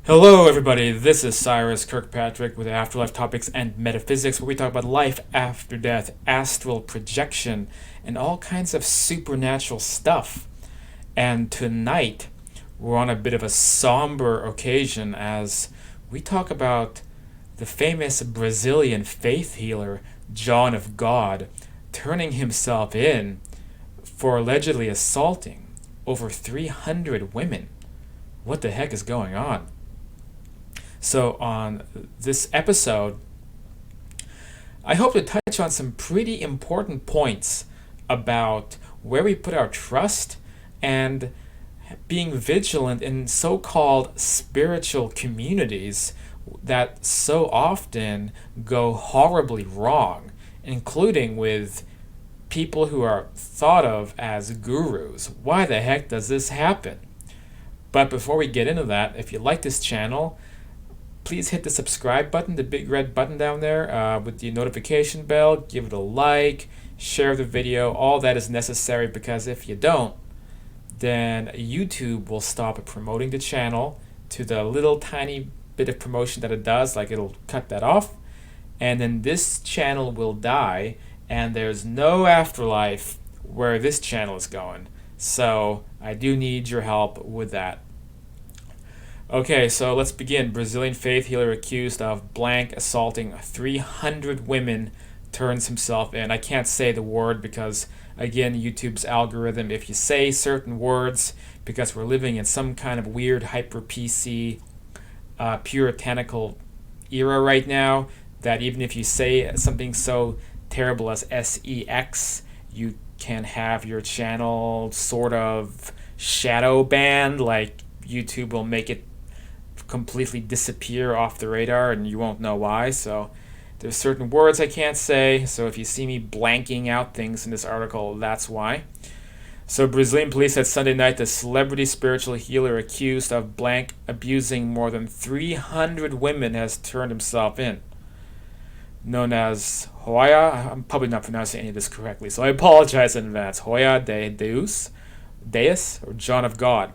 Hello, everybody. This is Cyrus Kirkpatrick with Afterlife Topics and Metaphysics, where we talk about life after death, astral projection, and all kinds of supernatural stuff. And tonight, we're on a bit of a somber occasion as we talk about the famous Brazilian faith healer, John of God, turning himself in for allegedly assaulting over 300 women. What the heck is going on? So, on this episode, I hope to touch on some pretty important points about where we put our trust and being vigilant in so called spiritual communities that so often go horribly wrong, including with people who are thought of as gurus. Why the heck does this happen? But before we get into that, if you like this channel, please hit the subscribe button, the big red button down there with the notification bell. Give it a like, share the video. All that is necessary because if you don't, then YouTube will stop promoting the channel to the little tiny bit of promotion that it does, like it'll cut that off. And then this channel will die, and there's no afterlife where this channel is going. So I do need your help with that. Okay, so let's begin. Brazilian faith healer accused of blank assaulting 300 women turns himself in. I can't say the word because, again, YouTube's algorithm, if you say certain words, because we're living in some kind of weird hyper PC puritanical era right now, that even if you say something so terrible as sex, you can have your channel sort of shadow banned. Like, YouTube will make it completely disappear off the radar and you won't know why. So there's certain words I can't say, so if you see me blanking out things in this article, that's why. So Brazilian police said Sunday night the celebrity spiritual healer accused of blank abusing more than 300 women has turned himself in. Known as Hoya, I'm probably not pronouncing any of this correctly, so I apologize in advance. Hoya de Deus, or John of God.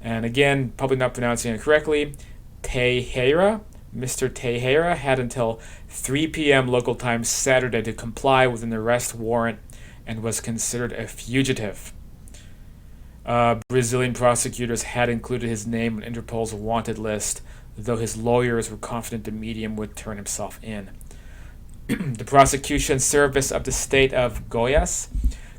And again, probably not pronouncing it correctly, Teixeira. Mr. Teixeira had until 3 p.m. local time Saturday to comply with an arrest warrant and was considered a fugitive. Brazilian prosecutors had included his name on Interpol's wanted list, though his lawyers were confident the medium would turn himself in. The prosecution service of the state of Goiás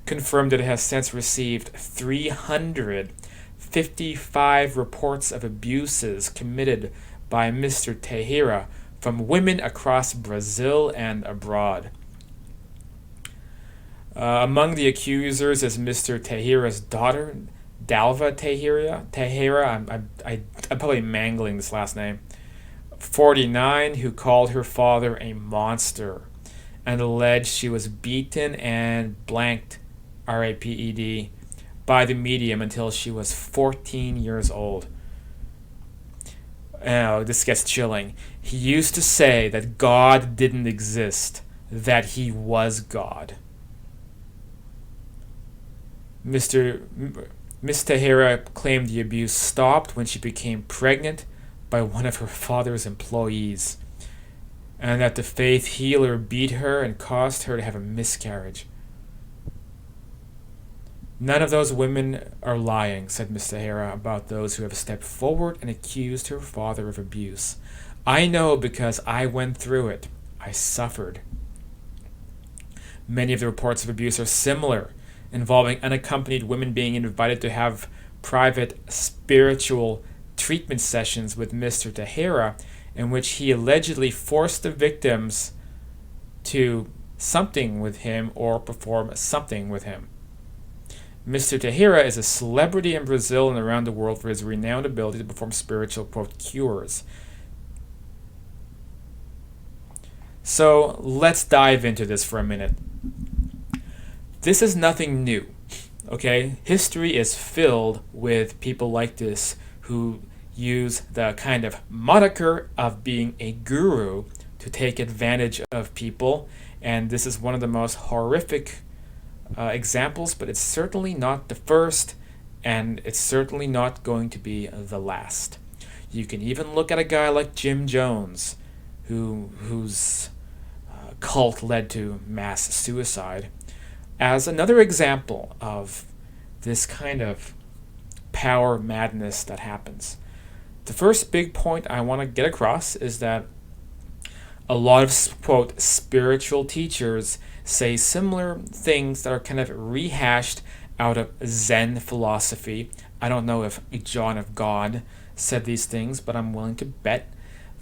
confirmed that it has since received 355 reports of abuses committed by Mr. Teixeira from women across Brazil and abroad. Among the accusers is Mr. Teixeira's daughter, Dalva Teixeira. I'm probably mangling this last name. 49, who called her father a monster and alleged she was beaten and blanked, raped, by the medium until she was 14 years old. Oh, this gets chilling. He used to say that God didn't exist, that he was God. Miss Teixeira claimed the abuse stopped when she became pregnant by one of her father's employees, and that the faith healer beat her and caused her to have a miscarriage. None of those women are lying, said Mr. Teixeira about those who have stepped forward and accused her father of abuse. I know because I went through it. I suffered. Many of the reports of abuse are similar, involving unaccompanied women being invited to have private spiritual treatment sessions with Mr. Teixeira, in which he allegedly forced the victims to something with him or perform something with him. Mr. Teixeira is a celebrity in Brazil and around the world for his renowned ability to perform spiritual, quote, cures. So let's dive into this for a minute. This is nothing new, okay? History is filled with people like this who use the kind of moniker of being a guru to take advantage of people, and this is one of the most horrific examples, but it's certainly not the first, and it's certainly not going to be the last. You can even look at a guy like Jim Jones, whose cult led to mass suicide, as another example of this kind of power madness that happens. The first big point I want to get across is that a lot of, quote, spiritual teachers say similar things that are kind of rehashed out of Zen philosophy. I don't know if John of God said these things, but I'm willing to bet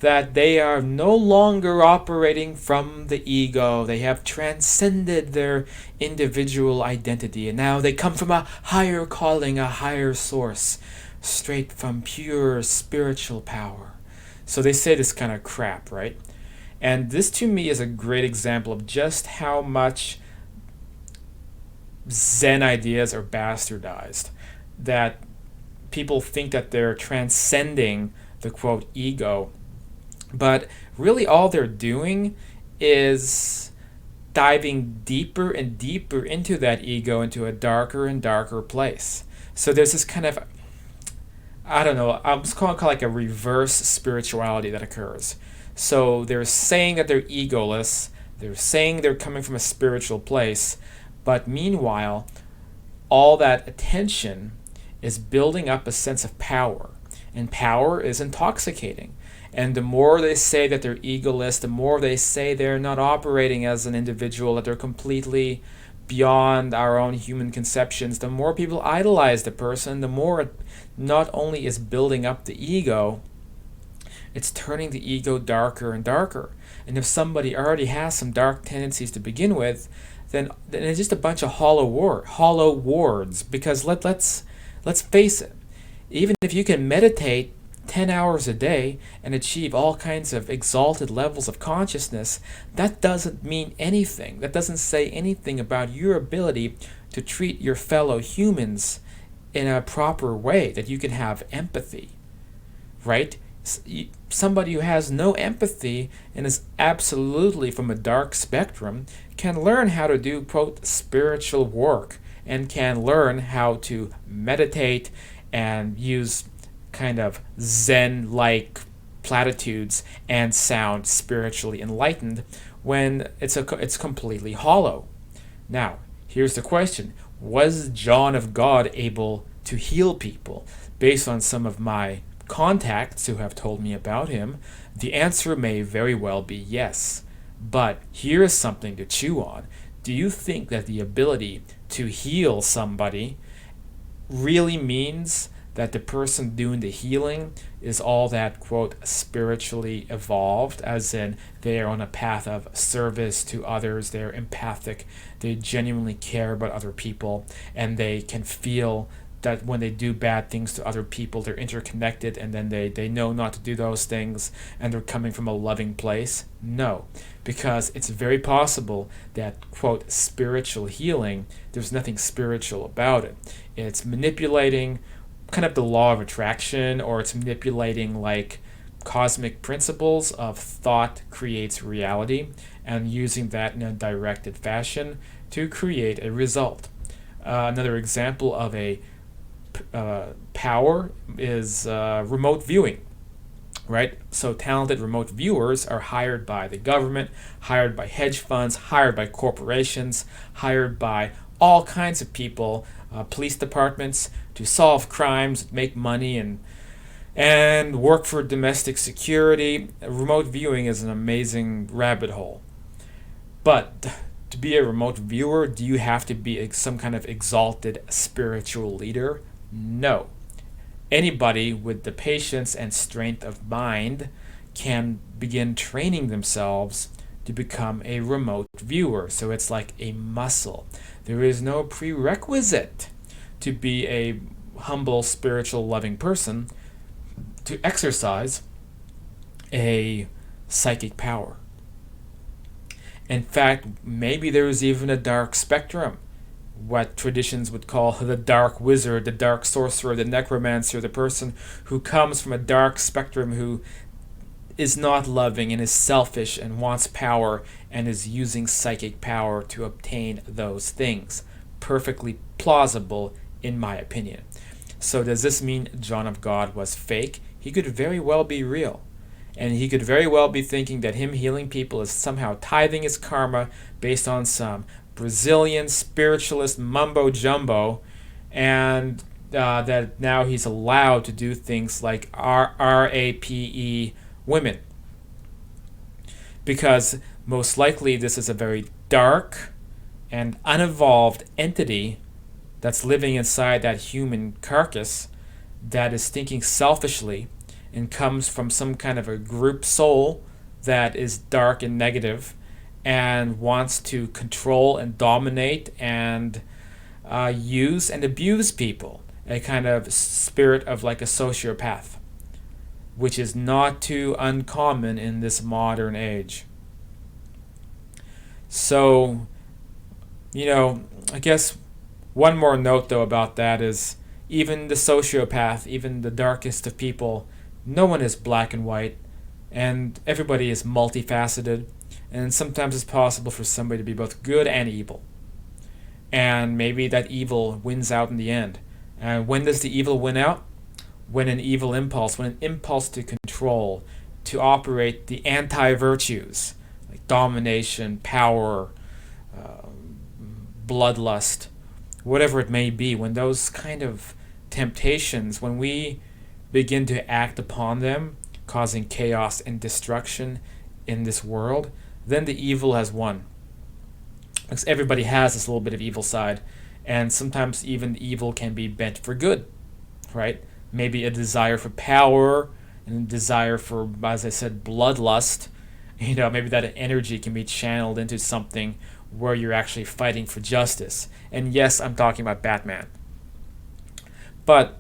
that they are no longer operating from the ego. They have transcended their individual identity, and now they come from a higher calling, a higher source, straight from pure spiritual power. So they say this kind of crap, right? And this to me is a great example of just how much Zen ideas are bastardized. That people think that they're transcending the, quote, ego, but really all they're doing is diving deeper and deeper into that ego, into a darker and darker place. So there's this kind of, I don't know, I'm just calling it like a reverse spirituality that occurs. So they're saying that they're egoless, they're saying they're coming from a spiritual place, but meanwhile, all that attention is building up a sense of power, and power is intoxicating. And the more they say that they're egoless, the more they say they're not operating as an individual, that they're completely beyond our own human conceptions, the more people idolize the person, the more it not only is building up the ego, it's turning the ego darker and darker. And if somebody already has some dark tendencies to begin with, then it's just a bunch of hollow wards. Because let's face it, even if you can meditate 10 hours a day and achieve all kinds of exalted levels of consciousness, that doesn't mean anything. That doesn't say anything about your ability to treat your fellow humans in a proper way, that you can have empathy, right? Somebody who has no empathy and is absolutely from a dark spectrum can learn how to do, quote, spiritual work, and can learn how to meditate and use kind of Zen-like platitudes and sound spiritually enlightened when it's completely hollow. Now, here's the question. Was John of God able to heal people? Based on some of my contacts who have told me about him, the answer may very well be yes. But here is something to chew on. Do you think that the ability to heal somebody really means that the person doing the healing is all that, quote, spiritually evolved, as in they are on a path of service to others, they're empathic, they genuinely care about other people, and they can feel that when they do bad things to other people, they're interconnected, and then they know not to do those things, and they're coming from a loving place? No, because it's very possible that, quote, spiritual healing, there's nothing spiritual about it. It's manipulating kind of the law of attraction, or it's manipulating like cosmic principles of thought creates reality, and using that in a directed fashion to create a result. Another example of a power is remote viewing, right? So talented remote viewers are hired by the government, hired by hedge funds, hired by corporations, hired by all kinds of people, police departments, to solve crimes, make money, and work for domestic security. Remote viewing is an amazing rabbit hole. But to be a remote viewer, do you have to be some kind of exalted spiritual leader? No. Anybody with the patience and strength of mind can begin training themselves to become a remote viewer. So it's like a muscle. There is no prerequisite to be a humble, spiritual, loving person to exercise a psychic power. In fact, maybe there is even a dark spectrum, what traditions would call the dark wizard, the dark sorcerer, the necromancer, the person who comes from a dark spectrum, who is not loving and is selfish and wants power and is using psychic power to obtain those things. Perfectly plausible, in my opinion. So does this mean John of God was fake? he could very well be real. And he could very well be thinking that him healing people is somehow tithing his karma based on some Brazilian spiritualist mumbo jumbo, and that now he's allowed to do things like RAPE women. Because most likely this is a very dark and unevolved entity that's living inside that human carcass that is thinking selfishly and comes from some kind of a group soul that is dark and negative and wants to control and dominate and use and abuse people. A kind of spirit of like a sociopath, which is not too uncommon in this modern age. So, I guess one more note though about that is even the sociopath, even the darkest of people, no one is black and white, and everybody is multifaceted, and sometimes it's possible for somebody to be both good and evil. And maybe that evil wins out in the end. And when does the evil win out? When an impulse to control, to operate the anti-virtues, like domination, power, bloodlust, whatever it may be, when those kind of temptations, when we begin to act upon them, causing chaos and destruction in this world, then the evil has won. Because everybody has this little bit of evil side, and sometimes even evil can be bent for good, right? Maybe a desire for power and a desire for, as I said, bloodlust. Maybe that energy can be channeled into something where you're actually fighting for justice. And yes, I'm talking about Batman. But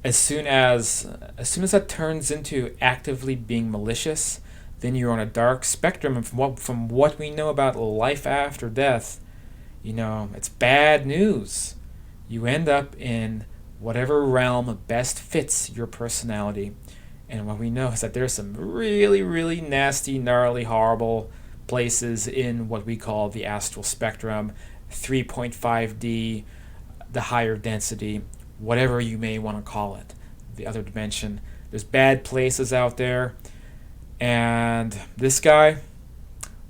as soon as that turns into actively being malicious, then you're on a dark spectrum. And from what we know about life after death, it's bad news. You end up in whatever realm best fits your personality. And what we know is that there's some really, really nasty, gnarly, horrible places in what we call the astral spectrum, 3.5D, the higher density, whatever you may want to call it, the other dimension. There's bad places out there. And this guy,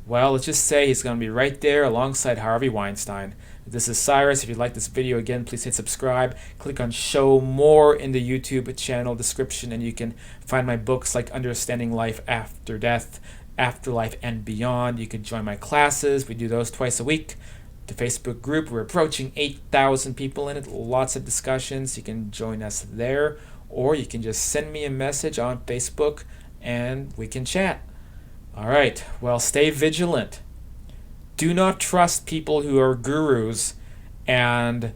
well, let's just say he's going to be right there alongside Harvey Weinstein. This is Cyrus. If you like this video, again, please hit subscribe. Click on show more in the YouTube channel description, and you can find my books like Understanding Life After Death, Afterlife, and Beyond. You can join my classes. We do those twice a week. The Facebook group, we're approaching 8,000 people in it. Lots of discussions. You can join us there, or you can just send me a message on Facebook, and we can chat. All right, well, stay vigilant. Do not trust people who are gurus, and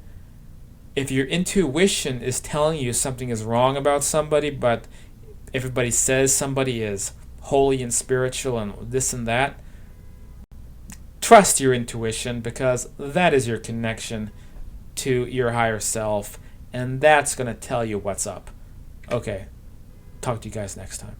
if your intuition is telling you something is wrong about somebody, but everybody says somebody is holy and spiritual and this and that, trust your intuition, because that is your connection to your higher self, and that's going to tell you what's up. Okay, talk to you guys next time.